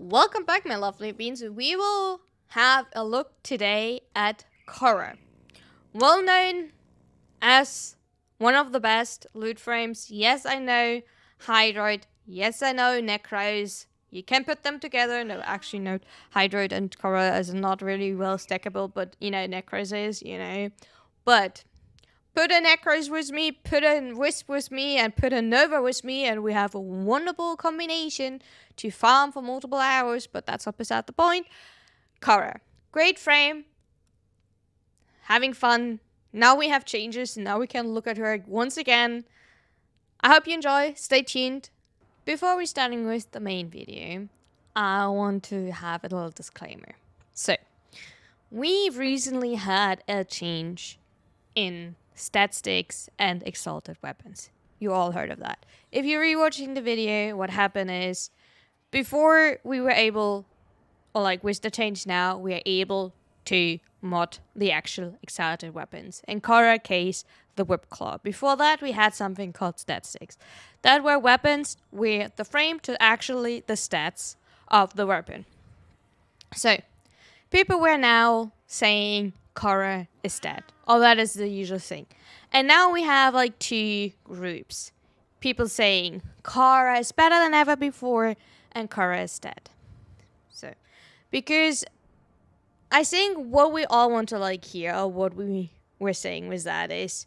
Welcome back, my lovely beans. We will have a look today at Khora, well known as one of the best loot frames. Yes, I know Hydroid. Yes, I know Necros. You can put them together. No, actually, no. Hydroid and Khora is not really well stackable, but Necros is. But put a Necros with me, put a Wisp with me, and put a Nova with me, and we have a wonderful combination to farm for multiple hours, but that's not beside the point. Khora. Great frame. Having fun. Now we have changes, and now we can look at her once again. I hope you enjoy. Stay tuned. Before we starting with the main video, I want to have a little disclaimer. So, we've recently had a change in stat sticks and exalted weapons. You all heard of that. If you're rewatching the video, what happened is before we were able, or like with the change now, we are able to mod the actual exalted weapons. In Khora case, the whip claw. Before that, we had something called stat sticks. That were weapons with the frame to actually the stats of the weapon. So, people were now saying Khora is dead. Oh, that is the usual thing. And now we have like two groups. People saying Khora is better than ever before and Khora is dead. So, because I think what we all want to like hear, or what we were saying was that is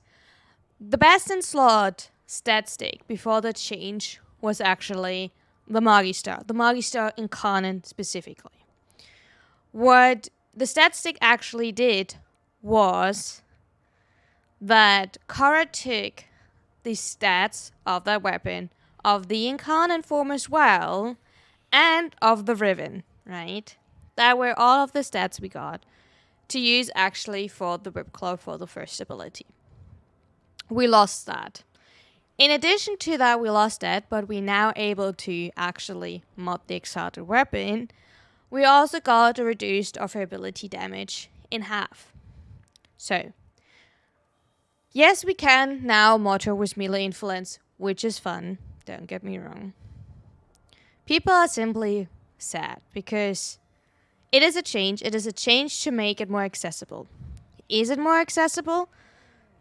the best in slot stat stick before the change was actually the Magister. The Magister in Canon specifically. What the stat stick actually did was that Khora took the stats of that weapon, of the Incarnate form as well, and of the Riven, right? That were all of the stats we got to use actually for the Whip Claw for the first ability. We lost that. In addition to that, we lost that, but we're now able to actually mod the exalted weapon. We also got a reduced of her ability damage in half. So, yes, we can now mod her with melee influence, which is fun, don't get me wrong. People are simply sad because it is a change to make it more accessible. Is it more accessible?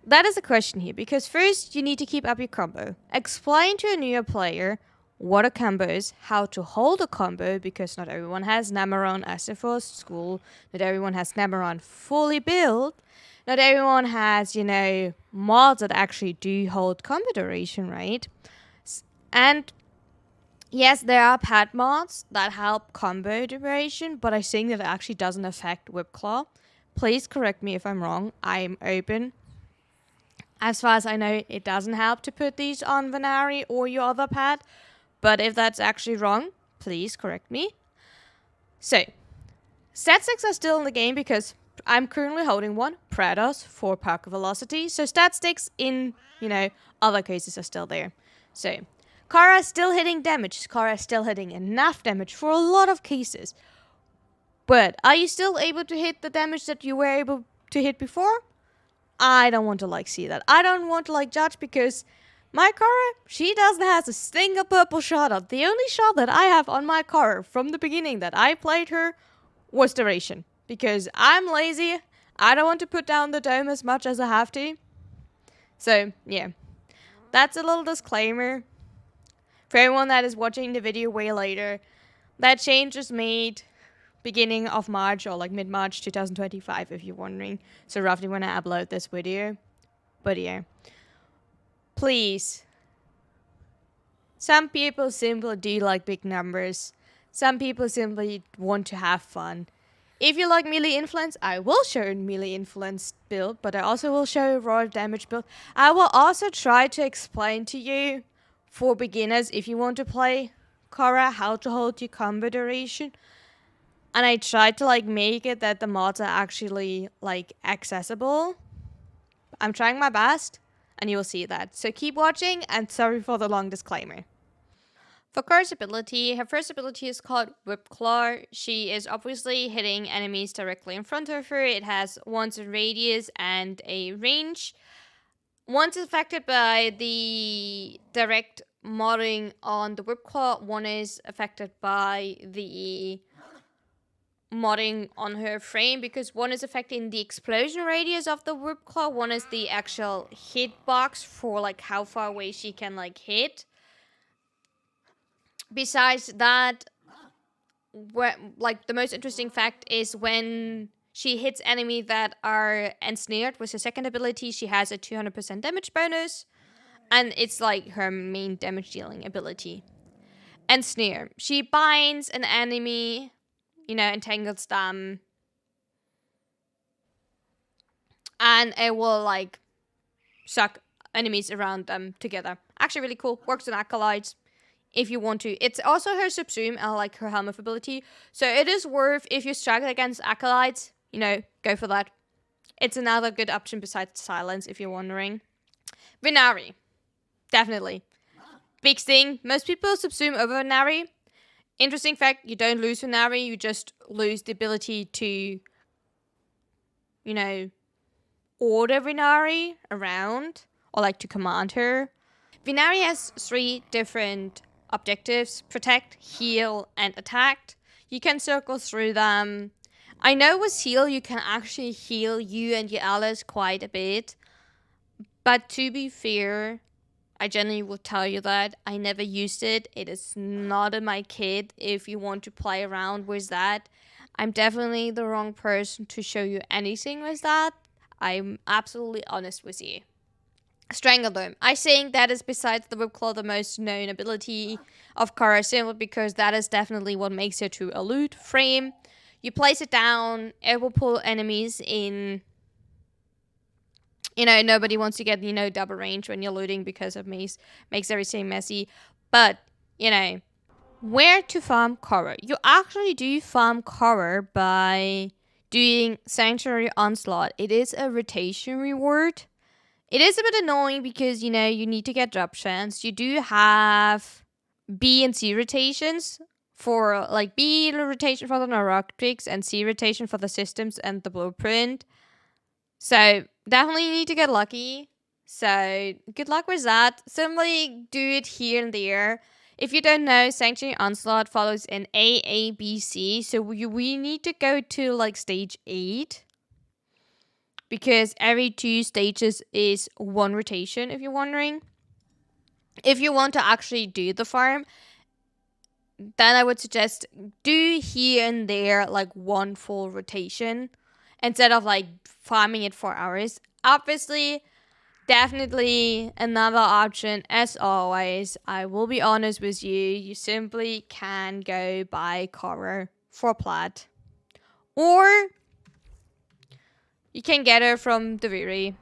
That is a question here, because first you need to keep up your combo. Explain to a newer player what a combo is, how to hold a combo, because not everyone has Namaron as their first school, not everyone has Namaron fully built, not everyone has, mods that actually do hold combo duration, right? And yes, there are pad mods that help combo duration, but I think that it actually doesn't affect Whip Claw. Please correct me if I'm wrong. I'm open. As far as I know, it doesn't help to put these on Vanari or your other pad. But if that's actually wrong, please correct me. So, stat sticks are still in the game because I'm currently holding one, Prados, for power velocity. So stat sticks in, other cases are still there. So, Khora is still hitting damage. Khora is still hitting enough damage for a lot of cases. But are you still able to hit the damage that you were able to hit before? I don't want to see that. I don't want to judge because my Khora, she doesn't have a single purple shot on. The only shot that I have on my Khora from the beginning that I played her was duration. Because I'm lazy. I don't want to put down the dome as much as I have to. So, yeah. That's a little disclaimer. For everyone that is watching the video way later, that change was made beginning of March or mid-March 2025 if you're wondering. So roughly when I upload this video. But yeah. Please. Some people simply do like big numbers. Some people simply want to have fun. If you like melee influence, I will show a melee influence build, but I also will show a raw damage build. I will also try to explain to you, for beginners, if you want to play Khora, how to hold your combo duration. And I tried to make it that the mods are actually accessible. I'm trying my best, and you will see that. So keep watching, and sorry for the long disclaimer. For Khora's ability, her first ability is called Whip Claw. She is obviously hitting enemies directly in front of her. It has once a radius and a range. Once affected by the direct modding on the whip claw, one is affected by the modding on her frame, because one is affecting the explosion radius of the whip claw, one is the actual hitbox for like how far away she can like hit. Besides that, like the most interesting fact is when she hits enemy that are ensnared with her second ability, she has a 200% damage bonus, and it's like her main damage dealing ability. Ensnare, she binds an enemy, entangles them, and it will like suck enemies around them together. Actually really cool. Works on acolytes if you want to. It's also her subsume and like her helmet ability, so it is worth, if you struggle against acolytes, go for that. It's another good option besides silence, if you're wondering. Venari, definitely big thing. Most people subsume over Venari. Interesting fact, you don't lose Venari, you just lose the ability to order Venari around, or like to command her. Venari has 3 different objectives: protect, heal, and attack. You can circle through them. I know with heal you can actually heal you and your allies quite a bit, but to be fair, I generally will tell you that I never used it. It is not in my kit. If you want to play around with that, I'm definitely the wrong person to show you anything with that. I'm absolutely honest with you. Strangledome. I think that is, besides the Whipclaw, the most known ability of Khora, simply because that is definitely what makes her to a loot frame. You place it down, it will pull enemies in. Nobody wants to get, double range when you're looting because it makes everything messy. But, where to farm Khora? You actually do farm Khora by doing Sanctuary Onslaught. It is a rotation reward. It is a bit annoying because, you need to get drop chance. You do have B and C rotations for, like, B rotation for the neurotics and C rotation for the systems and the blueprint. So, definitely need to get lucky. So, good luck with that. Simply do it here and there. If you don't know, Sanctuary Onslaught follows an AABC. So, we need to go to, like, stage 8. Because every 2 stages is 1 rotation, if you're wondering. If you want to actually do the farm, then I would suggest do here and there, like, 1 full rotation, instead of, like, farming it for hours. Obviously, definitely another option, as always. I will be honest with you. You simply can go buy Khora for plat. Or you can get her from Daviri,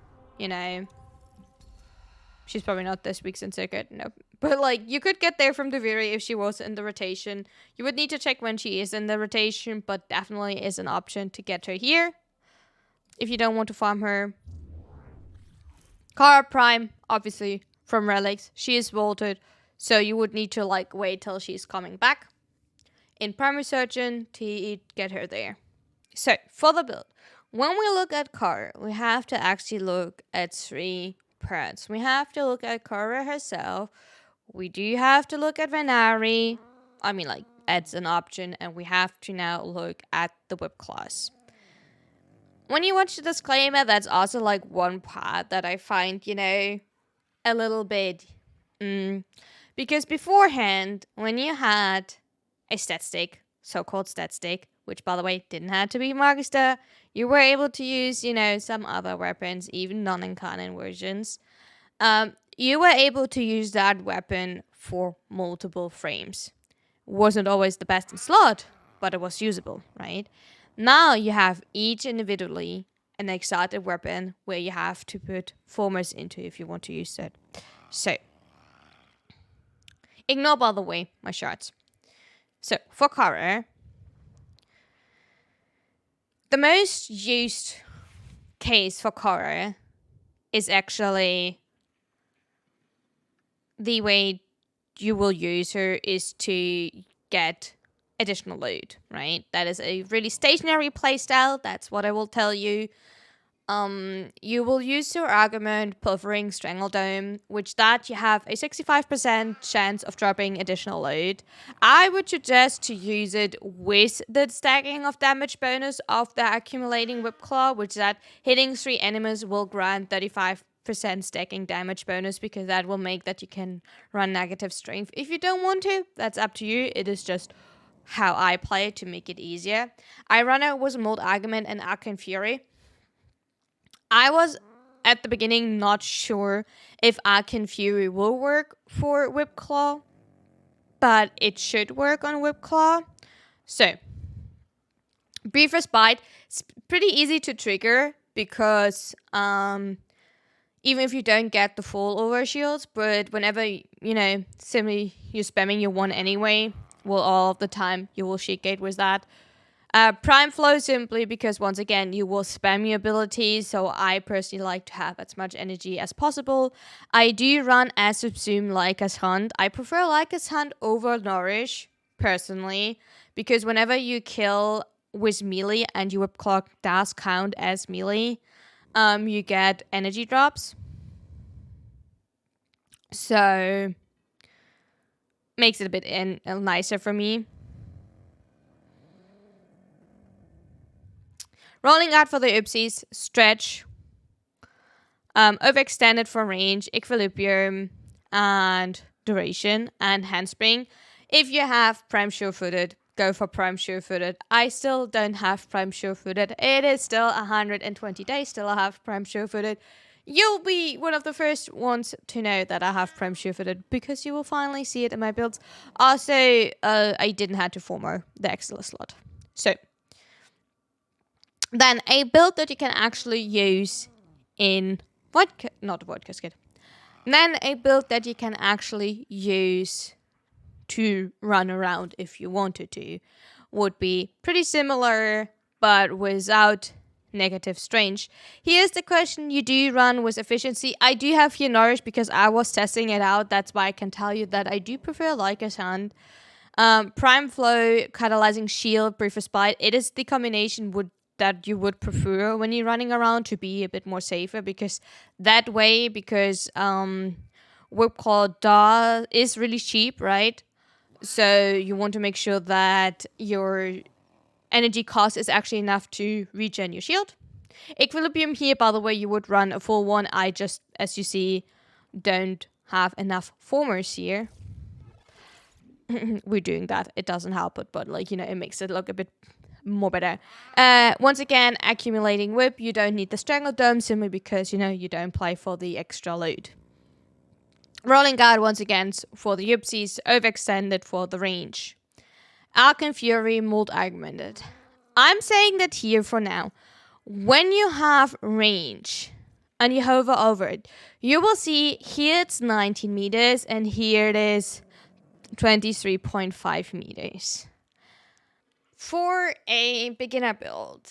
She's probably not this week's in circuit, no. But, like, you could get there from Daviri if she was in the rotation. You would need to check when she is in the rotation, but definitely is an option to get her here if you don't want to farm her. Khora Prime, obviously, from Relics. She is vaulted, so you would need to, like, wait till she's coming back in Primary Surgeon to get her there. So, for the build, when we look at Khora, we have to actually look at 3 parts. We have to look at Khora herself. We do have to look at Venari. I mean, like, as an option. And we have to now look at the whip class. When you watch the disclaimer, that's also, like, one part that I find, a little bit... Because beforehand, when you had a stat stick, so-called stat stick, which, by the way, didn't have to be Magister, you were able to use, some other weapons, even non-incarnate versions. You were able to use that weapon for multiple frames. Wasn't always the best in slot, but it was usable, right? Now you have each individually an exotic weapon where you have to put formers into if you want to use it. So, ignore, by the way, my shards. So, for Khora, the most used case for Khora is actually the way you will use her is to get additional loot, right? That is a really stationary playstyle. That's what I will tell you. you will use your argument Pilfering Strangledome, which that you have a 65% chance of dropping additional load. I would suggest to use it with the stacking of damage bonus of the accumulating Whip Claw, which that hitting 3 enemies will grant 35% stacking damage bonus, because that will make that you can run negative strength. If you don't want to, that's up to you. It is just how I play it to make it easier. I run it with Mold Argument and Archon Fury. I was at the beginning not sure if Archon Fury will work for Whip Claw, but it should work on Whip Claw. So, Brief Respite is pretty easy to trigger because even if you don't get the full overshield, but whenever, simply you're spamming your one anyway, well, all of the time you will Sheet Gate with that. Prime Flow simply because, once again, you will spam your abilities, so I personally like to have as much energy as possible. I do run as Subsume Lyca's Hunt. I prefer Lyca's Hunt over Nourish, personally, because whenever you kill with melee and your Whip Claw does count as melee, you get energy drops. So, makes it a bit nicer for me. Rolling out for the oopsies, Stretch, Overextended for range, Equilibrium, and Duration, and Handspring. If you have Prime Sure-Footed, go for Prime Sure-Footed. I still don't have Prime Sure-Footed. It is still 120 days till I have Prime Sure-Footed. You'll be one of the first ones to know that I have Prime Sure-Footed, because you will finally see it in my builds. Also, I didn't have to former the Excel slot. So, then a build that you can actually use in Then a build that you can actually use to run around if you wanted to would be pretty similar, but without negative strange. Here's the question you do run with efficiency. I do have here Nourish because I was testing it out. That's why I can tell you that I do prefer Lyca's Hand. Prime Flow, Catalyzing Shield, Brief Respite. It is the combination that you would prefer when you're running around to be a bit more safer, because Whip Claw is really cheap, right? So you want to make sure that your energy cost is actually enough to regen your shield. Equilibrium here, by the way, you would run a full one. I just, as you see, don't have enough formers here. We're doing that. It doesn't help it, but it makes it look a bit more better. Once again, Accumulating Whip. You don't need the Strangledome simply because, you don't play for the extra load. Rolling Guard, once again, for the Yupsies. Overextended for the range. Archon Fury, Mold Augmented. I'm saying that here for now. When you have range and you hover over it, you will see here it's 19 meters and here it is 23.5 meters. For a beginner build,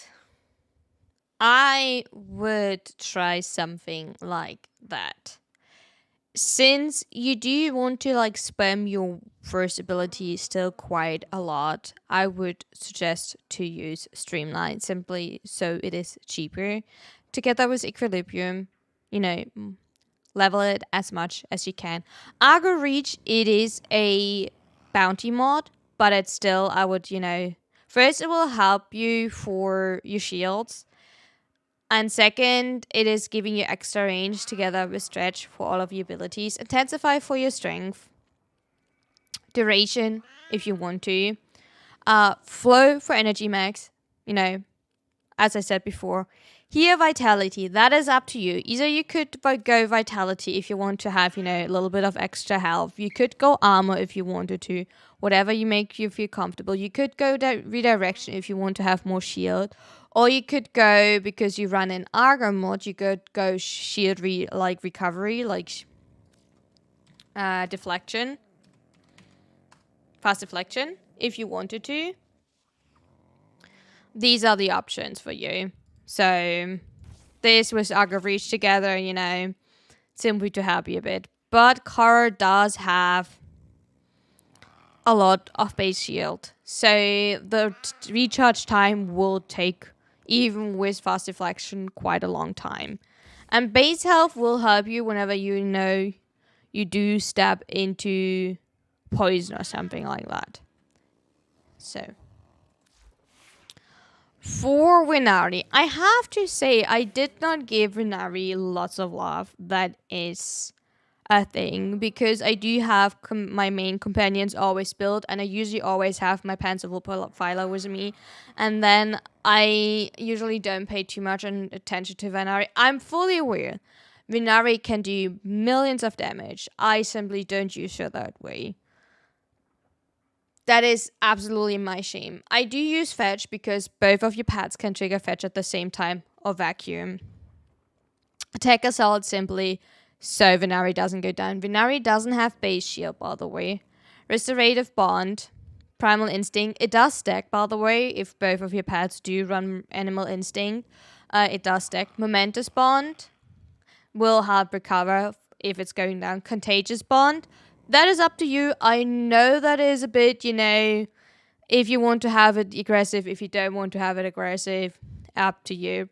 I would try something like that. Since you do want to spam your first ability still quite a lot, I would suggest to use Streamline simply so it is cheaper. Together with Equilibrium, level it as much as you can. Argo Reach, it is a bounty mod, but it's still, I would, first it will help you for your shields. And second, it is giving you extra range together with Stretch for all of your abilities. Intensify for your strength. Duration, if you want to. Flow for energy max. As I said before. Here, Vitality. That is up to you. Either you could go Vitality if you want to have, a little bit of extra health. You could go Armor if you wanted to. Whatever you make you feel comfortable. You could go Redirection if you want to have more shield. Or you could go, because you run in Argo mod, you could go shield recovery, deflection. Fast deflection, if you wanted to. These are the options for you. So, this was Argo Reach together, simply to help you a bit. But Khora does have a lot of base shield. So, the recharge time will take even with fast deflection, quite a long time. And base health will help you whenever you know you do step into poison or something like that. So, for Venari, I have to say I did not give Venari lots of love. That is a thing, because I do have my main companions always built, and I usually always have my Panzer Profiler with me, and then I usually don't pay too much attention to Venari. I'm fully aware Venari can do millions of damage. I simply don't use her that way. That is absolutely my shame. I do use fetch because both of your pads can trigger fetch at the same time, or vacuum. Attack assault simply so Venari doesn't go down. Venari doesn't have base shield, by the way. Restorative bond, primal instinct. It does stack, by the way, if both of your pads do run animal instinct. It does stack. Momentous bond will help recover if it's going down. Contagious bond, that is up to you. I know that is a bit, if you want to have it aggressive, if you don't want to have it aggressive, up to you.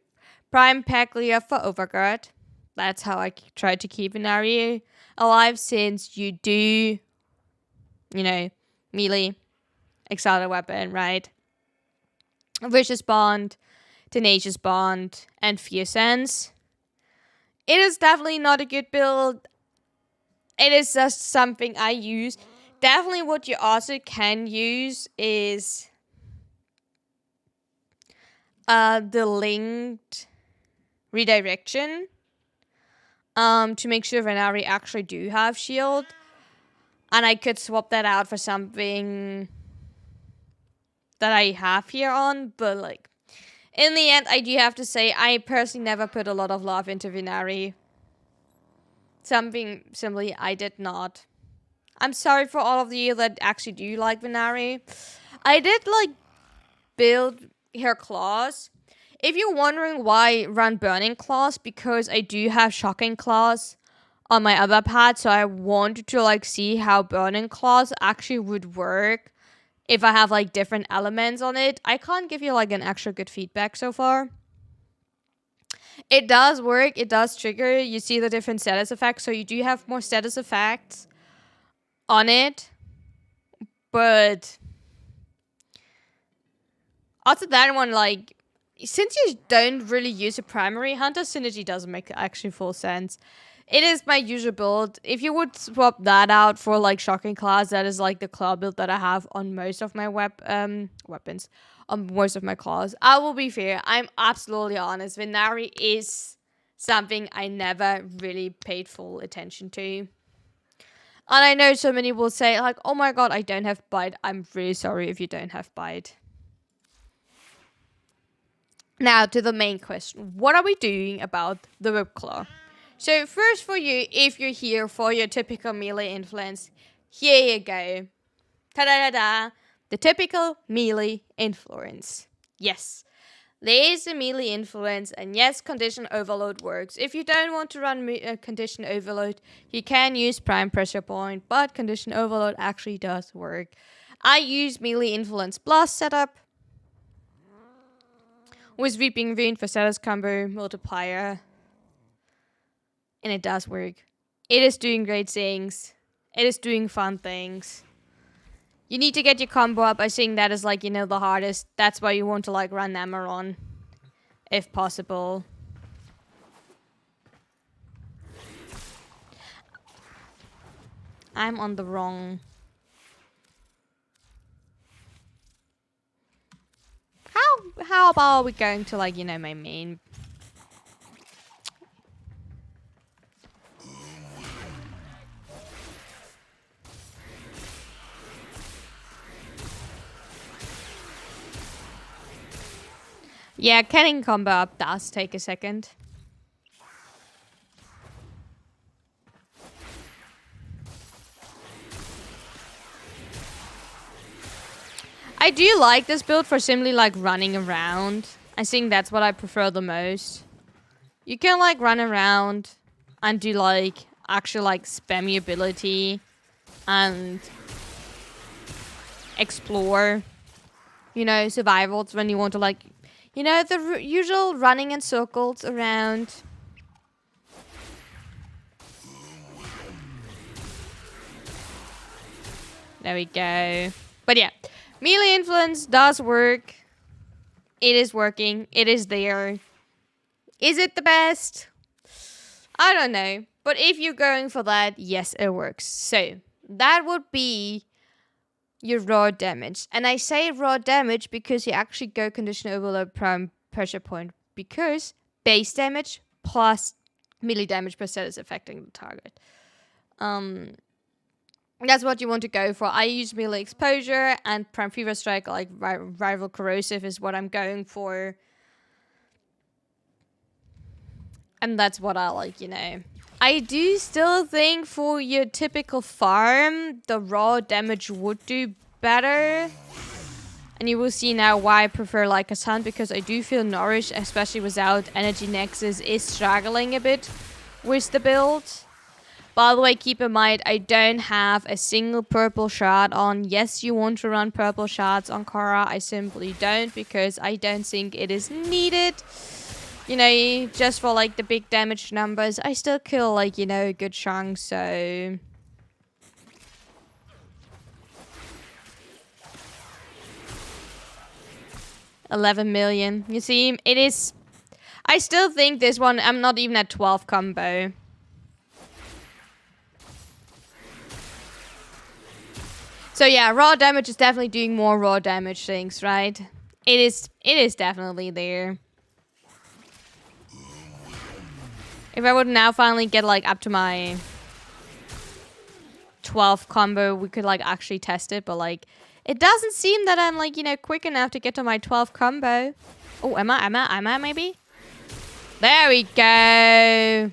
Prime Pack Leer for Overguard. That's how I try to keep Venari alive, since you do, melee, excited weapon, right? Vicious Bond, Tenacious Bond, and Fear Sense. It is definitely not a good build. It is just something I use. Definitely what you also can use is the linked redirection to make sure Venari actually do have shield. And I could swap that out for something that I have here on, but in the end, I do have to say I personally never put a lot of love into Venari. Something simply I did not. I'm sorry for all of you that actually do like Venari. I did build her claws. If you're wondering why I run Burning Claws, because I do have Shocking Claws on my other pad, so I wanted to see how Burning Claws actually would work if I have different elements on it. I can't give you an extra good feedback so far. It does work, it does trigger, you see the different status effects, so you do have more status effects on it, but after that one, since you don't really use a primary, Hunter Synergy doesn't make actually full sense. It is my usual build. If you would swap that out for Shocking Claws, that is the claw build that I have on most of my weapons, on most of my claws. I will be fair, I'm absolutely honest, Venari is something I never really paid full attention to. And I know so many will say oh my god, I don't have bite. I'm really sorry if you don't have bite. Now to the main question. What are we doing about the Whipclaw? So first, for you, if you're here for your typical melee influence, here you go. Ta-da-da-da. The typical melee influence. Yes, there is a melee influence, and yes, condition overload works. If you don't want to run condition overload, you can use prime pressure point, but condition overload actually does work. I use melee influence plus setup with Weeping Wound for status combo multiplier, and it does work. It is doing great things. It is doing fun things. You need to get your combo up. I think that is the hardest. That's why you want to run Amaron, if possible. I'm on the wrong. How about we going to my main? Yeah, getting combo up does take a second. I do like this build for simply running around. I think that's what I prefer the most. You can run around and do actual spammy ability and explore, survivals when you want to You know, the usual running in circles around. There we go. But yeah, melee influence does work. It is working. It is there. Is it the best? I don't know. But if you're going for that, yes, it works. So that would be your raw damage. And I say raw damage because you actually go condition overload prime pressure point. Because base damage plus melee damage per set is affecting the target. That's what you want to go for. I use melee exposure and prime fever strike, like rival corrosive is what I'm going for. And that's what I like, you know. I do still think for your typical farm, the raw damage would do better. And you will see now why I prefer like a sun, because I do feel nourished, especially without energy nexus, is struggling a bit with the build. By the way, keep in mind, I don't have a single purple shard on. Yes, you want to run purple shards on Khora. I simply don't, because I don't think it is needed. You know, just for like the big damage numbers. I still kill like, you know, a good chunk, so... $11 million. You see, it is... I still think this one, I'm not even at 12 combo. So yeah, raw damage is definitely doing more raw damage things, right? It is definitely there. If I would now finally get like up to my 12 combo, we could like actually test it, but like it doesn't seem that I'm like, you know, quick enough to get to my 12 combo. Oh, am I maybe? There we go.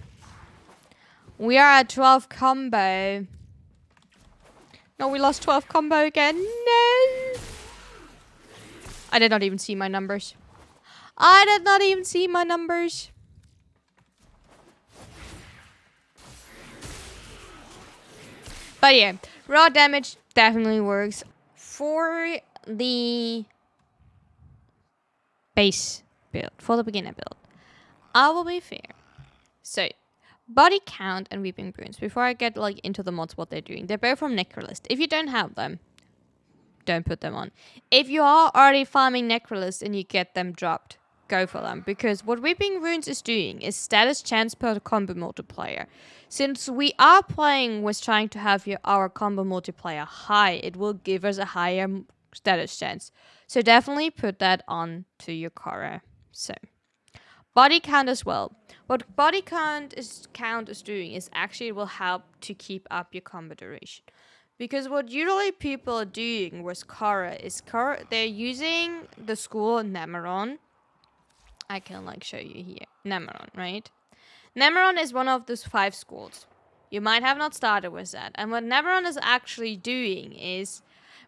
We are at 12 combo. No, we lost 12 combo again. No. I did not even see my numbers. I did not even see my numbers. But yeah, raw damage definitely works. For the base build, for the beginner build, I will be fair. So, body count and weeping runes. Before I get like into the mods, what they're doing, they're both from Necrolist. If you don't have them, don't put them on. If you are already farming Necrolist and you get them dropped, go for them, because what weeping runes is doing is status chance per combo multiplier. Since we are playing with trying to have our combo multiplier high, it will give us a higher status chance. So definitely put that on to your Khora. So body count as well. What body count is doing is actually it will help to keep up your combo duration. Because what usually people are doing with Khora is they're using the school Namaron. I can like show you here. Namaron, right? Namaron is one of those 5 schools. You might have not started with that. And what Namaron is actually doing is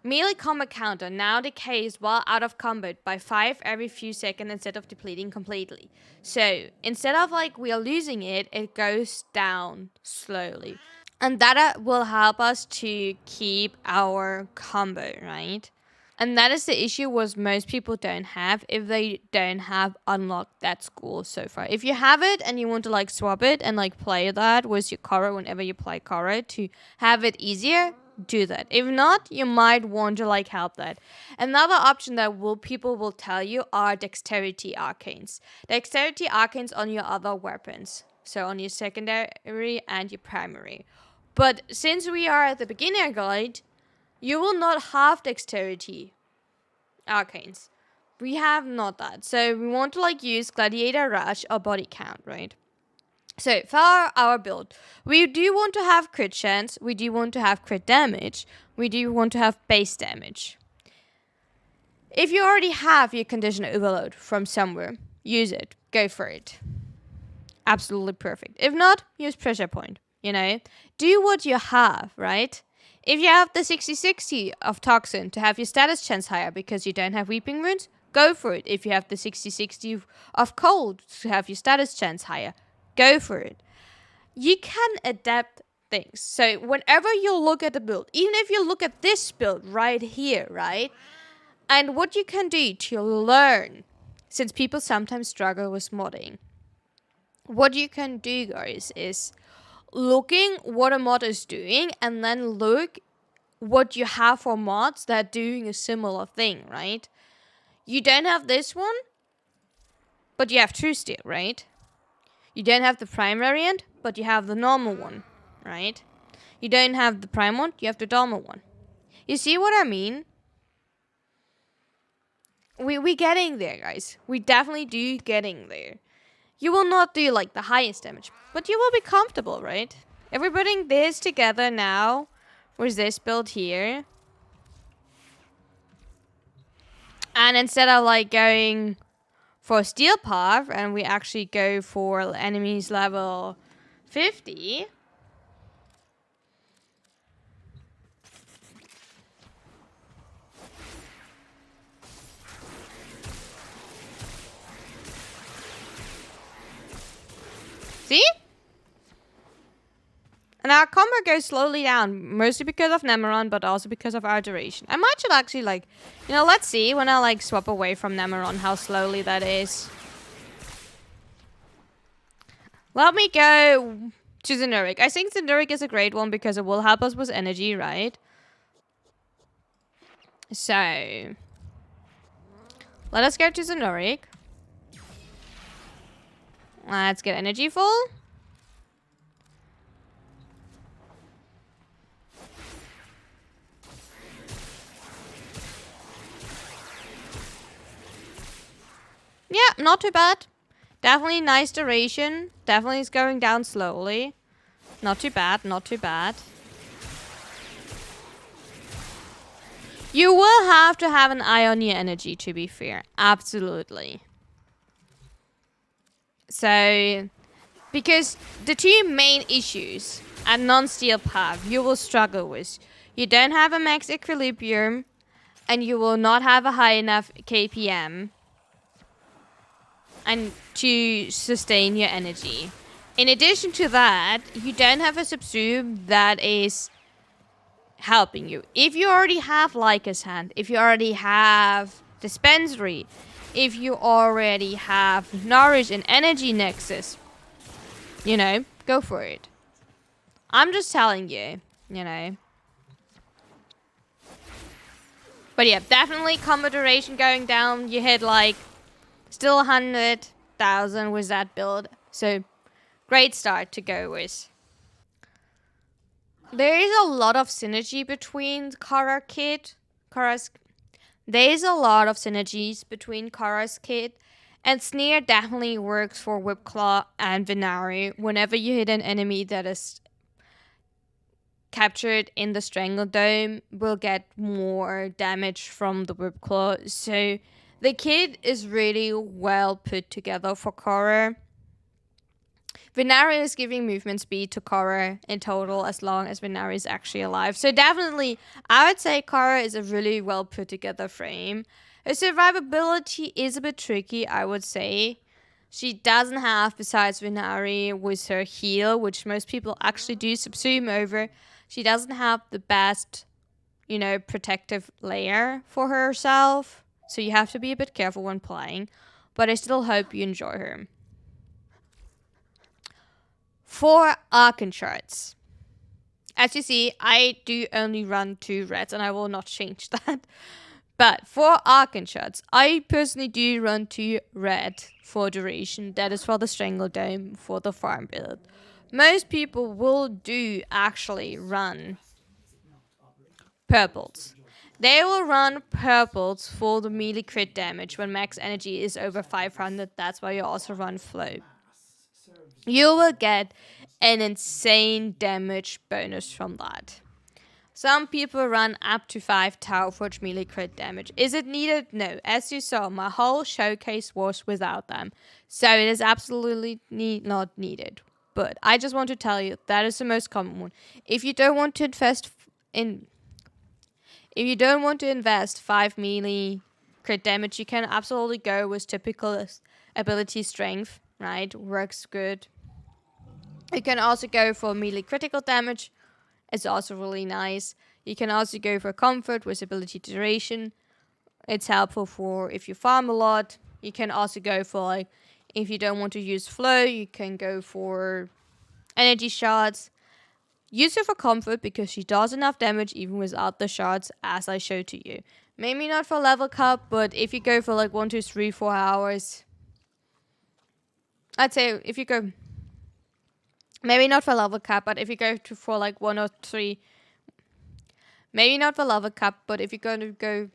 melee combo counter now decays while out of combat by 5 every few seconds instead of depleting completely. So instead of like we are losing it, it goes down slowly. And that will help us to keep our combo, right? And that is the issue was most people don't have if they don't have unlocked that school so far. If you have it and you want to like swap it and like play that with your Khora whenever you play Khora to have it easier, do that. If not, you might want to like help that. Another option that people will tell you are dexterity arcanes. Dexterity arcanes on your other weapons. So on your secondary and your primary. But since we are at the beginner guide, you will not have dexterity arcanes. We have not that. So we want to like use gladiator rush or body count, right? So for our build, we do want to have crit chance, we do want to have crit damage, we do want to have base damage. If you already have your condition overload from somewhere, use it. Go for it. Absolutely perfect. If not, use pressure point. You know, do what you have, right? If you have the 60-60 of Toxin to have your status chance higher because you don't have Weeping Runes, go for it. If you have the 60-60 of Cold to have your status chance higher, go for it. You can adapt things. So whenever you look at the build, even if you look at this build right here, right? And what you can do to learn since people sometimes struggle with modding, what you can do, guys, is looking what a mod is doing and then look what you have for mods that are doing a similar thing, right? You don't have this one, but you have True Steel, right? You don't have the Prime variant, but you have the normal one, right? You don't have the Prime one, you have the normal one. You see what I mean? We getting there, guys. We definitely do getting there. You will not do like the highest damage, but you will be comfortable, right? If we're putting this together now, with this build here, and instead of like going for steel path, and we actually go for enemies level 50. See? And our combo goes slowly down, mostly because of Nemeron, but also because of our duration. I might should actually, like, you know, let's see when I, like, swap away from Nemeron how slowly that is. Let me go to Zenuric. I think Zenuric is a great one because it will help us with energy, right? So, let us go to Zenuric. Let's get energy full. Yeah, not too bad. Definitely nice duration. Definitely is going down slowly. Not too bad, not too bad. You will have to have an eye on your energy, to be fair. Absolutely. So, because the two main issues at non-steel path you will struggle with. You don't have a max equilibrium, and you will not have a high enough KPM and to sustain your energy. In addition to that, you don't have a subsume that is helping you. If you already have Leica's Hand, if you already have Dispensary, if you already have Nourish and Energy Nexus, you know, go for it. I'm just telling you, you know. But yeah, definitely combo duration going down. You hit like still 100,000 with that build. So great start to go with. There is a lot of synergy between Khora kit. There is a lot of synergies between Khora's kit. And Sneer definitely works for Whipclaw and Venari whenever you hit an enemy that is captured in the Strangle Dome will get more damage from the Whipclaw. So the kit is really well put together for Khora. Venari is giving movement speed to Khora in total as long as Venari is actually alive. So definitely, I would say Khora is a really well put together frame. Her survivability is a bit tricky, I would say. She doesn't have, besides Venari, with her heal, which most people actually do subsume over, she doesn't have the best, you know, protective layer for herself. So you have to be a bit careful when playing. But I still hope you enjoy her. For Archon Shards. As you see, I do only run 2 reds, and I will not change that. But for Archon Shards, I personally do run 2 red for duration. That is for the Strangle Dome, for the farm build. Most people will do actually run purples. They will run purples for the melee crit damage when max energy is over 500. That's why you also run flow. You will get an insane damage bonus from that. Some people run up to 5 Tower Forge melee crit damage. Is it needed? No. As you saw, my whole showcase was without them. So it is absolutely not needed. But I just want to tell you, that is the most common one. If you don't want to invest 5 melee crit damage, you can absolutely go with typical ability strength, right? Works good. You can also go for melee critical damage. It's also really nice. You can also go for comfort with ability duration. It's helpful for if you farm a lot. You can also go for, like, if you don't want to use flow, you can go for energy shards. Use her for comfort because she does enough damage even without the shards, as I showed to you. Maybe not for level cap, but if you go for like 1, 2, 3, 4 hours, I'd say if you go, maybe not for level cap, but if you go to for like 1 or 3, maybe not for level cap, but if you're going to go,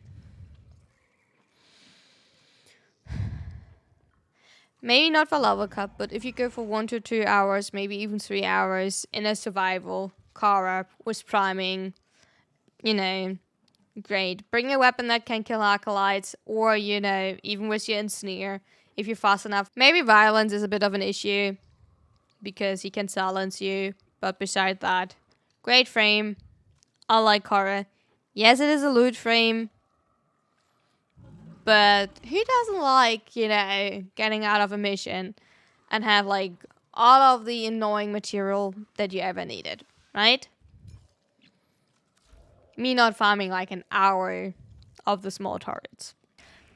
maybe not for level cap, but if you go for 1 to 2 hours, maybe even 3 hours in a survival, Khora with priming, you know, great. Bring a weapon that can kill acolytes, or, you know, even with your ensnare, if you're fast enough. Maybe violence is a bit of an issue, because he can silence you, but beside that, great frame. I like Khora. Yes, it is a loot frame, but who doesn't like, you know, getting out of a mission and have, like, all of the annoying material that you ever needed, right? Me not farming like an hour of the small turrets.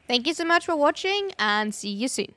Thank you so much for watching, and see you soon.